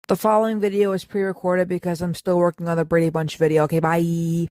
The following video is pre-recorded because I'm still working on the Brady Bunch video. Okay, bye.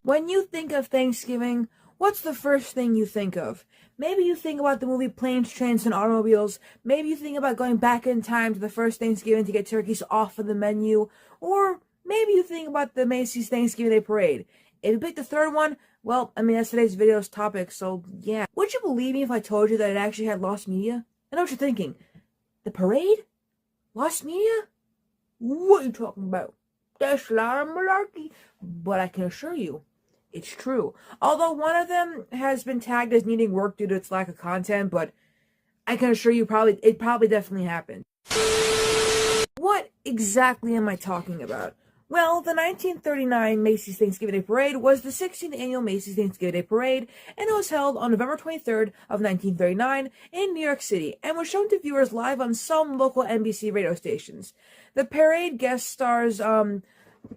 When you think of Thanksgiving, what's the first thing you think of? Maybe you think about the movie Planes, Trains, and Automobiles. Maybe you think about going back in time to the first Thanksgiving to get turkeys off of the menu. Or maybe you think about the Macy's Thanksgiving Day Parade. If you pick the third one, well, that's today's video's topic, so yeah. Would you believe me if I told you that it actually had lost media? I know what you're thinking. The parade? Lost media? What are you talking about? That's a lot of malarkey. But I can assure you, it's true. Although one of them has been tagged as needing work due to its lack of content, but I can assure you it probably definitely happened. What exactly am I talking about? Well, the 1939 Macy's Thanksgiving Day Parade was the 16th annual Macy's Thanksgiving Day Parade, and it was held on November 23rd of 1939 in New York City, and was shown to viewers live on some local NBC radio stations. The parade guest stars,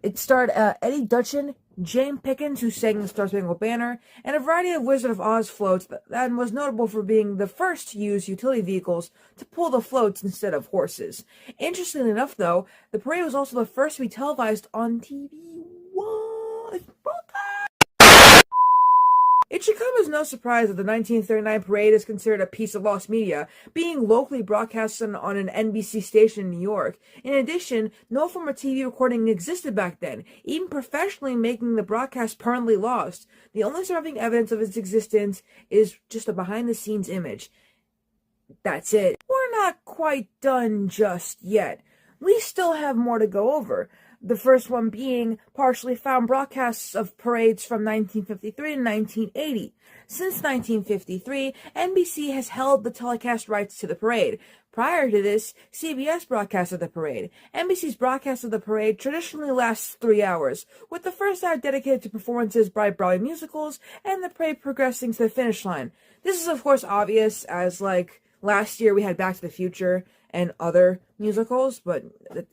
it starred Eddie Dutchin, Jane Pickens, who sang the Star Spangled Banner, and a variety of Wizard of Oz floats that was notable for being the first to use utility vehicles to pull the floats instead of horses. Interestingly enough, though, the parade was also the first to be televised on TV. What? It should come as no surprise that the 1939 parade is considered a piece of lost media, being locally broadcast on an NBC station in New York. In addition, no form of TV recording existed back then, even professionally making the broadcast permanently lost. The only surviving evidence of its existence is just a behind-the-scenes image. That's it. We're not quite done just yet. We still have more to go over. The first one being partially found broadcasts of parades from 1953 to 1980. Since 1953, NBC has held the telecast rights to the parade. Prior to this, CBS broadcasted the parade. NBC's broadcast of the parade traditionally lasts 3 hours, with the first hour dedicated to performances by Broadway musicals and the parade progressing to the finish line. This is of course obvious, as last year we had Back to the Future and other musicals, but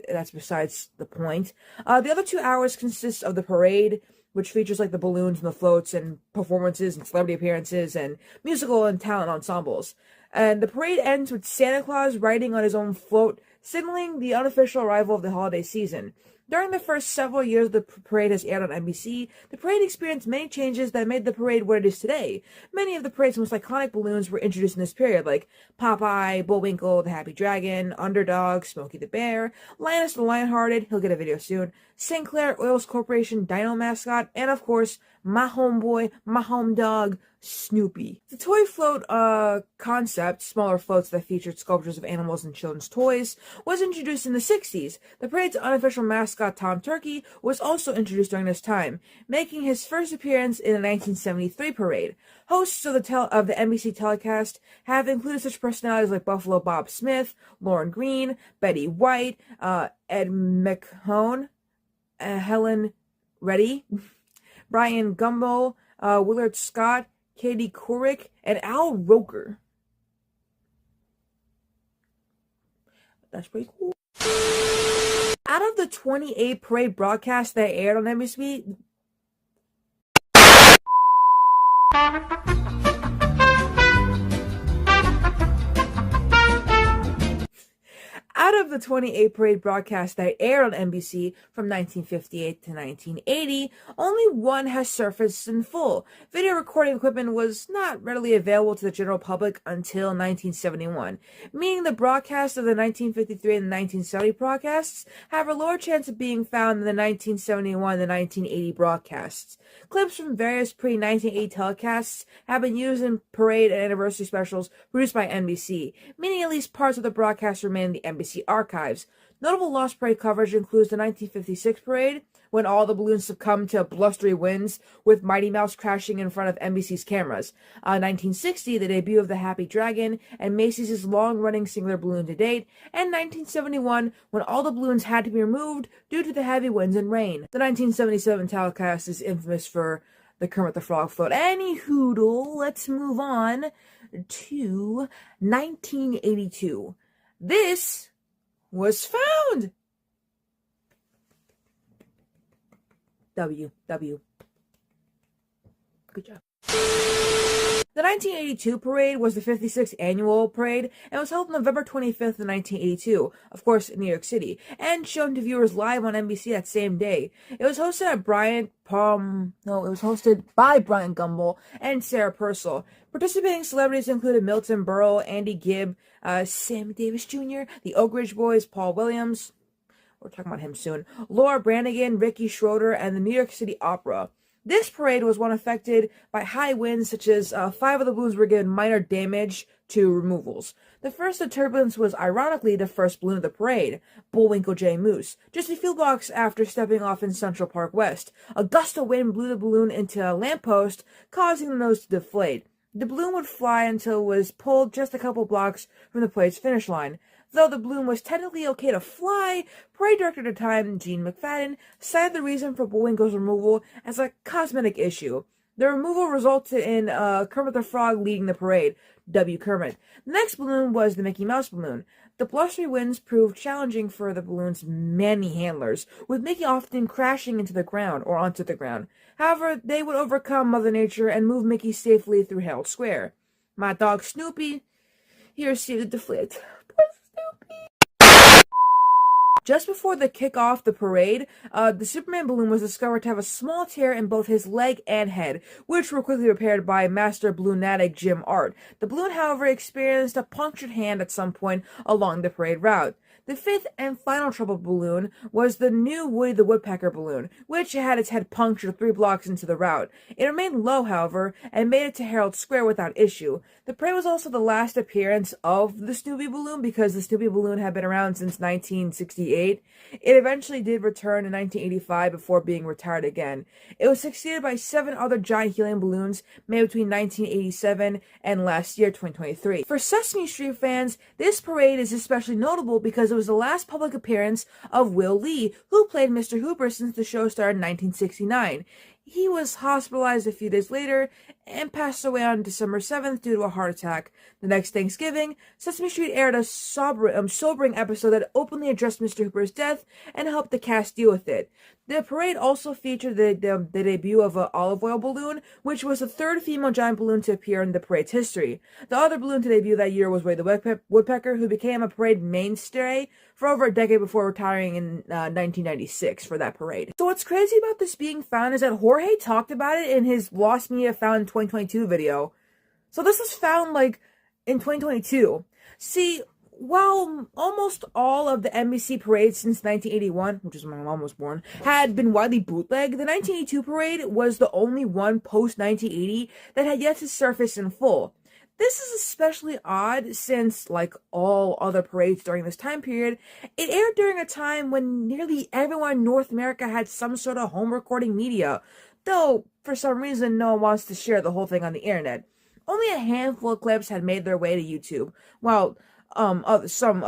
that's besides the point. The other 2 hours consist of the parade, which features the balloons and the floats and performances and celebrity appearances and musical and talent ensembles. And the parade ends with Santa Claus riding on his own float, signaling the unofficial arrival of the holiday season. During the first several years the parade has aired on NBC, the parade experienced many changes that made the parade what it is today. Many of the parade's most iconic balloons were introduced in this period, like Popeye, Bullwinkle, the Happy Dragon, Underdog, Smokey the Bear, Linus the Lionhearted, he'll get a video soon, Sinclair Oils Corporation Dino mascot, and of course, my homeboy, my home dog, Snoopy. The toy float concept, smaller floats that featured sculptures of animals and children's toys, was introduced in the 60s. The parade's unofficial mascot, Tom Turkey, was also introduced during this time, making his first appearance in the 1973 parade. Hosts of the NBC telecast have included such personalities like Buffalo Bob Smith, Lauren Green, Betty White, Ed McHone, Helen Reddy, Brian Gumbo, Willard Scott, Katie Couric, and Al Roker. That's pretty cool. Out of the 28 parade broadcasts that aired on NBC, Out of the 28 parade broadcasts that aired on NBC from 1958 to 1980, only one has surfaced in full. Video recording equipment was not readily available to the general public until 1971, meaning the broadcasts of the 1953 and the 1970 broadcasts have a lower chance of being found than the 1971 and the 1980 broadcasts. Clips from various pre-1980 telecasts have been used in parade and anniversary specials produced by NBC, meaning at least parts of the broadcast remain in the NBC archives. Notable lost parade coverage includes the 1956 parade, when all the balloons succumbed to blustery winds, with Mighty Mouse crashing in front of NBC's cameras. 1960, the debut of the Happy Dragon, and Macy's long-running singular balloon to date, and 1971, when all the balloons had to be removed due to the heavy winds and rain. The 1977 telecast is infamous for the Kermit the Frog float. Anywho, let's move on to 1982. This was found. W. Good job. The 1982 parade was the 56th annual parade and was held November 25th, 1982, of course, in New York City, and shown to viewers live on NBC that same day. It was hosted by Bryant Gumbel and Sarah Purcell. Participating celebrities included Milton Berle, Andy Gibb, Sammy Davis Jr., the Oak Ridge Boys, Paul Williams, we're talking about him soon, Laura Branigan, Ricky Schroeder, and the New York City Opera. This parade was one affected by high winds, such as 5 of the balloons were given minor damage to removals. The first of turbulence was ironically the first balloon of the parade, Bullwinkle J. Moose, just a few blocks after stepping off in Central Park West. A gust of wind blew the balloon into a lamppost, causing the nose to deflate. The balloon would fly until it was pulled just a couple blocks from the parade's finish line. Though the balloon was technically okay to fly, parade director at the time, Gene McFadden, cited the reason for Bullwinkle's removal as a cosmetic issue. The removal resulted in Kermit the Frog leading the parade, W. Kermit. The next balloon was the Mickey Mouse balloon. The blustery winds proved challenging for the balloon's many handlers, with Mickey often crashing into the ground or onto the ground. However, they would overcome Mother Nature and move Mickey safely through Herald Square. My dog Snoopy, he received a deflate. Just before the kickoff the parade, the Superman balloon was discovered to have a small tear in both his leg and head, which were quickly repaired by master balloonatic Jim Art. The balloon, however, experienced a punctured hand at some point along the parade route. The fifth and final troubled balloon was the new Woody the Woodpecker balloon, which had its head punctured 3 blocks into the route. It remained low, however, and made it to Herald Square without issue. The parade was also the last appearance of the Snoopy balloon because the Snoopy balloon had been around since 1968. It eventually did return in 1985 before being retired again. It was succeeded by 7 other giant helium balloons made between 1987 and last year, 2023. For Sesame Street fans, this parade is especially notable because it was the last public appearance of Will Lee, who played Mr. Hooper since the show started in 1969. He was hospitalized a few days later and passed away on December 7th due to a heart attack. The next Thanksgiving, Sesame Street aired a sobering episode that openly addressed Mr. Hooper's death and helped the cast deal with it. The parade also featured the debut of an olive oil balloon, which was the 3rd female giant balloon to appear in the parade's history. The other balloon to debut that year was Woody the Woodpecker, who became a parade mainstay for over a decade before retiring in 1996 for that parade. So what's crazy about this being found is that Jorge talked about it in his Lost Media Found in 2022 video. So this was found like in 2022. See, while almost all of the NBC parades since 1981, which is when my mom was born, had been widely bootlegged, the 1982 parade was the only one post-1980 that had yet to surface in full. This is especially odd since, like all other parades during this time period, it aired during a time when nearly everyone in North America had some sort of home recording media, though for some reason no one wants to share the whole thing on the internet. Only a handful of clips had made their way to YouTube, while some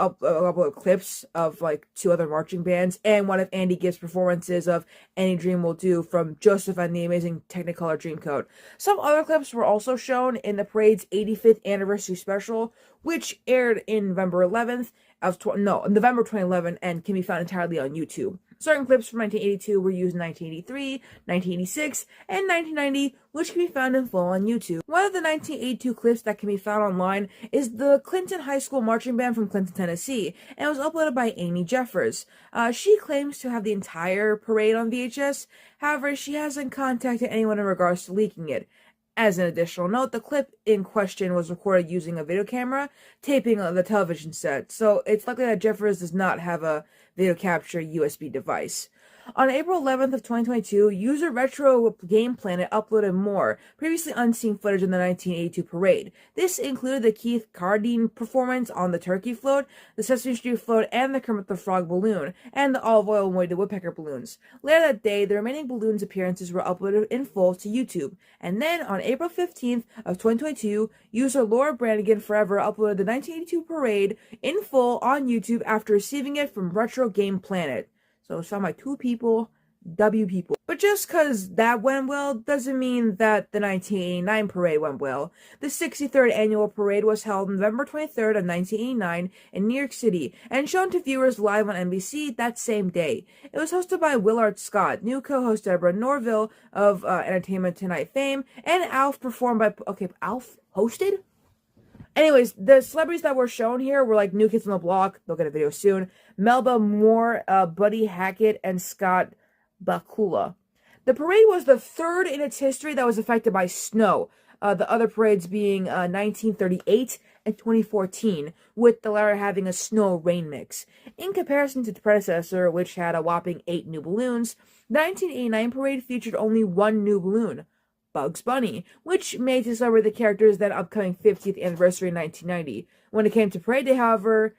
clips of like 2 other marching bands and one of Andy Gibb's performances of Any Dream Will Do from Joseph and the Amazing Technicolor Dreamcoat. Some other clips were also shown in the parade's 85th anniversary special, which aired in November 2011 and can be found entirely on YouTube. Certain clips from 1982 were used in 1983, 1986, and 1990, which can be found in full on YouTube. One of the 1982 clips that can be found online is the Clinton High School Marching Band from Clinton, Tennessee, and it was uploaded by Amy Jeffers. She claims to have the entire parade on VHS, however, she hasn't contacted anyone in regards to leaking it. As an additional note, the clip in question was recorded using a video camera, taping on the television set, so it's likely that Jeffers does not have a video capture USB device. On April 11th of 2022, user Retro Game Planet uploaded more previously unseen footage of the 1982 parade. This included the Keith Carradine performance on the Turkey Float, the Sesame Street Float, and the Kermit the Frog balloon, and the Olive Oil and Woody the Woodpecker balloons. Later that day, the remaining balloons appearances were uploaded in full to YouTube. And then, on April 15th of 2022, user Laura Branigan Forever uploaded the 1982 parade in full on YouTube after receiving it from Retro Game Planet. So it's found by 2 people, W people. But just because that went well doesn't mean that the 1989 parade went well. The 63rd annual parade was held November 23rd of 1989 in New York City and shown to viewers live on NBC that same day. It was hosted by Willard Scott, new co-host Deborah Norville of Entertainment Tonight fame, and Alf performed by... Okay, Alf hosted? Anyways, the celebrities that were shown here were like New Kids on the Block, they'll get a video soon, Melba Moore, Buddy Hackett, and Scott Bakula. The parade was the third in its history that was affected by snow, the other parades being 1938 and 2014, with the latter having a snow-rain mix. In comparison to the predecessor, which had a whopping 8 new balloons, the 1989 parade featured only 1 new balloon, Bugs Bunny, which made to celebrate the character's then upcoming 50th anniversary in 1990. When it came to parade day, however,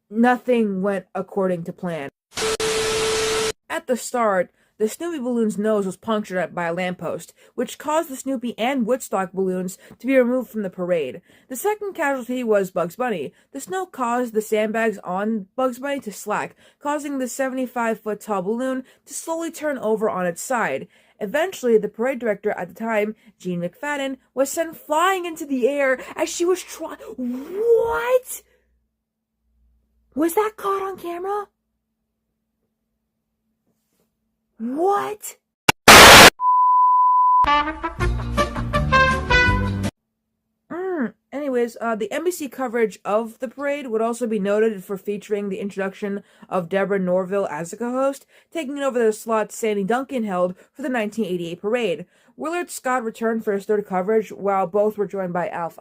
nothing went according to plan. At the start, the Snoopy balloon's nose was punctured by a lamppost, which caused the Snoopy and Woodstock balloons to be removed from the parade. The second casualty was Bugs Bunny. The snow caused the sandbags on Bugs Bunny to slack, causing the 75-foot-tall balloon to slowly turn over on its side. Eventually, the parade director at the time, Jean McFadden, was sent flying into the air as she was trying... What? Was that caught on camera? What? Anyways, the NBC coverage of the parade would also be noted for featuring the introduction of Deborah Norville as a co-host, taking over the slot Sandy Duncan held for the 1988 parade. Willard Scott returned for his third coverage, while both were joined by Alf.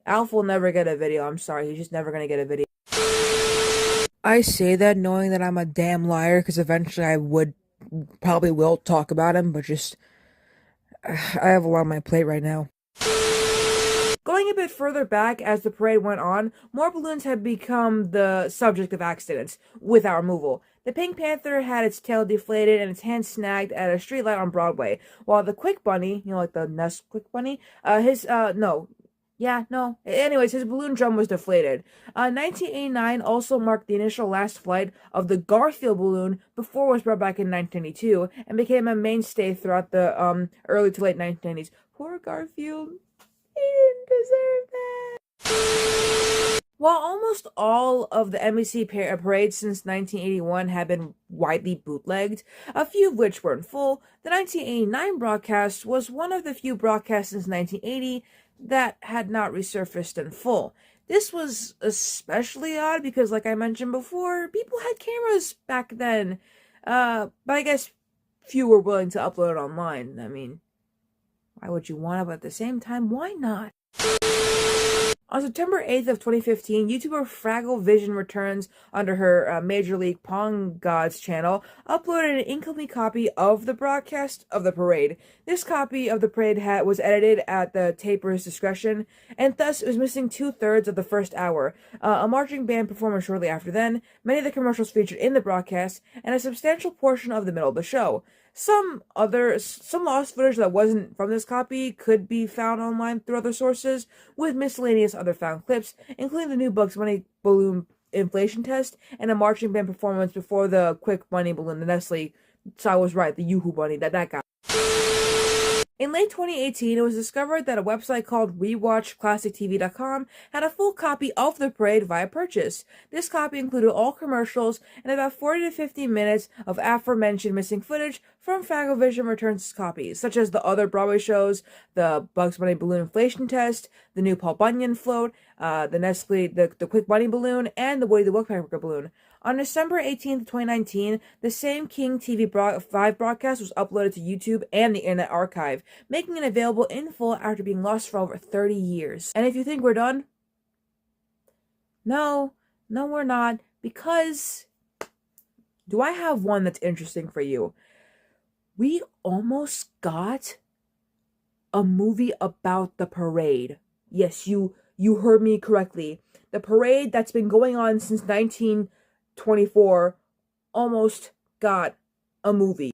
Alf will never get a video, I'm sorry, he's just never gonna get a video. I say that knowing that I'm a damn liar, because eventually I probably will talk about him, but just... I have a lot on my plate right now. Going a bit further back as the parade went on, more balloons had become the subject of accidents without removal. The Pink Panther had its tail deflated and its hand snagged at a streetlight on Broadway, while the Quick Bunny, you know, like the Nesquik Bunny, Anyways, his balloon drum was deflated. 1989 also marked the initial last flight of the Garfield balloon before it was brought back in 1992 and became a mainstay throughout the early to late 1990s. Poor Garfield. He didn't deserve that. While almost all of the NBC parades since 1981 had been widely bootlegged, a few of which were in full, the 1989 broadcast was one of the few broadcasts since 1980 that had not resurfaced in full. This was especially odd because, like I mentioned before, people had cameras back then, but I guess few were willing to upload it online. I mean, why would you want it, but at the same time, why not? On September 8th of 2015, YouTuber Fraggle Vision returns under her Major League Pong Gods channel, uploaded an incomplete copy of the broadcast of the parade. This copy of the parade was edited at the taper's discretion, and thus it was missing 2/3 of the first hour, a marching band performance shortly after then, many of the commercials featured in the broadcast, and a substantial portion of the middle of the show. Some lost footage that wasn't from this copy could be found online through other sources, with miscellaneous other found clips, including the new Bugs Bunny balloon inflation test and a marching band performance before the Quick Bunny balloon, the Nestle. So I was right, the Yoo-Hoo Bunny, that guy. In late 2018, it was discovered that a website called RewatchClassicTV.com had a full copy of the parade via purchase. This copy included all commercials and about 40 to 50 minutes of aforementioned missing footage from Fraggle Vision Returns copies, such as the other Broadway shows, the Bugs Bunny balloon inflation test, the new Paul Bunyan float, the Nestle, the Quick Bunny balloon, and the Woody the Woodpecker balloon. On December 18th, 2019, the same King TV 5 broadcast was uploaded to YouTube and the Internet Archive, making it available in full after being lost for over 30 years. And if you think we're done, no, we're not, because do I have one that's interesting for you? We almost got a movie about the parade. Yes, you heard me correctly. The parade that's been going on since 1924 almost got a movie.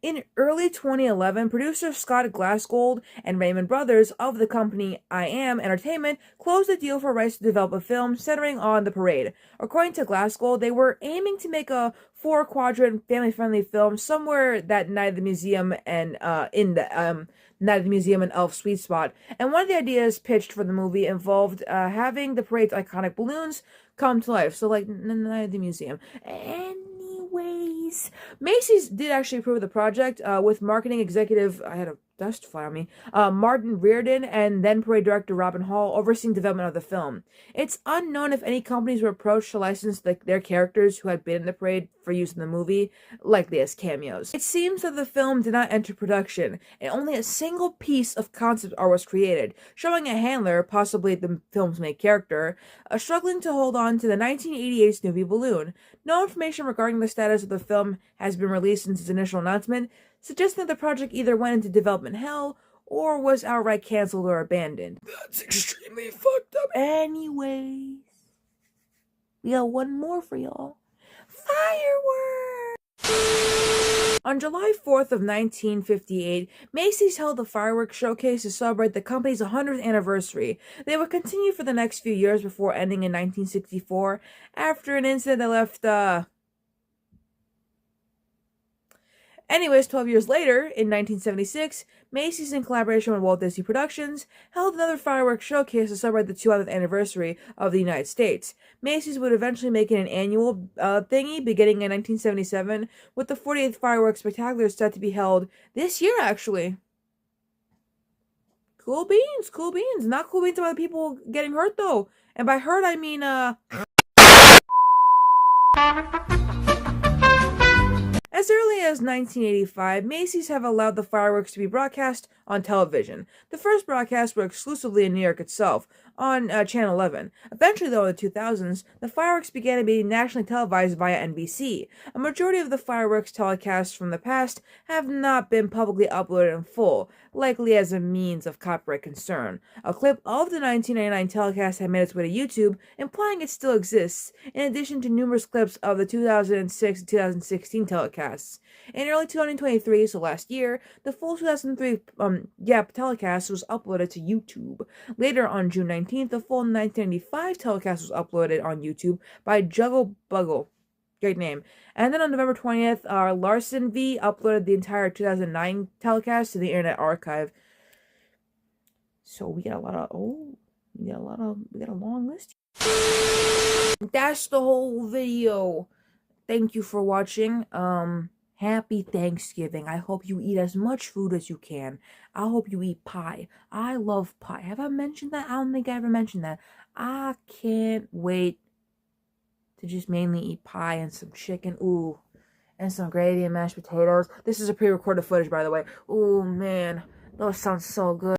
In early 2011, producer Scott Glassgold and Raymond Brothers of the company I Am Entertainment closed a deal for rights to develop a film centering on the parade. According to Glassgold, they were aiming to make a four-quadrant, family-friendly film somewhere that Night at the Museum and Night at the Museum and Elf sweet spot. And one of the ideas pitched for the movie involved having the parade's iconic balloons come to life. So like Night at the Museum. Anyways, Macy's did actually approve the project with marketing executive, I had a dust fly on me, Martin Reardon, and then parade director Robin Hall overseeing development of the film. It's unknown if any companies were approached to license their characters who had been in the parade for use in the movie, likely as cameos. It seems that the film did not enter production, and only a single piece of concept art was created, showing a handler, possibly the film's main character, struggling to hold on to the 1988 Snoopy balloon. No information regarding the status of the film has been released since its initial announcement, suggesting that the project either went into development hell or was outright canceled or abandoned. That's extremely fucked up. Anyways, we got one more for y'all. Fireworks! On July 4th of 1958, Macy's held a fireworks showcase to celebrate the company's 100th anniversary. They would continue for the next few years before ending in 1964 after an incident that left, Anyways, 12 years later, in 1976, Macy's, in collaboration with Walt Disney Productions, held another fireworks showcase to celebrate the 200th anniversary of the United States. Macy's would eventually make it an annual thingy beginning in 1977, with the 48th Fireworks Spectacular set to be held this year, actually. Cool beans, cool beans. Not cool beans about people getting hurt, though. And by hurt, I mean, As early as 1985, Macy's have allowed the fireworks to be broadcast on television. The first broadcasts were exclusively in New York itself, on Channel 11. Eventually, though, in the 2000s, the fireworks began to be nationally televised via NBC. A majority of the fireworks telecasts from the past have not been publicly uploaded in full, likely as a means of copyright concern. A clip of the 1999 telecast had made its way to YouTube, implying it still exists, in addition to numerous clips of the 2006 and 2016 telecasts. In early 2023, so last year, the full 2003 telecast was uploaded to YouTube. Later on June 19th, the full 1995 telecast was uploaded on YouTube by Juggle Buggle. Great name. And then on November 20th, Larson V uploaded the entire 2009 telecast to the Internet Archive. So we got a long list. That's the whole video. Thank you for watching. Happy Thanksgiving. I hope you eat as much food as you can. I hope you eat pie. I love pie. Have I mentioned that? I don't think I ever mentioned that. I can't wait to just mainly eat pie and some chicken. Ooh. And some gravy and mashed potatoes. This is a pre-recorded footage, by the way. Ooh, man. Those sound so good.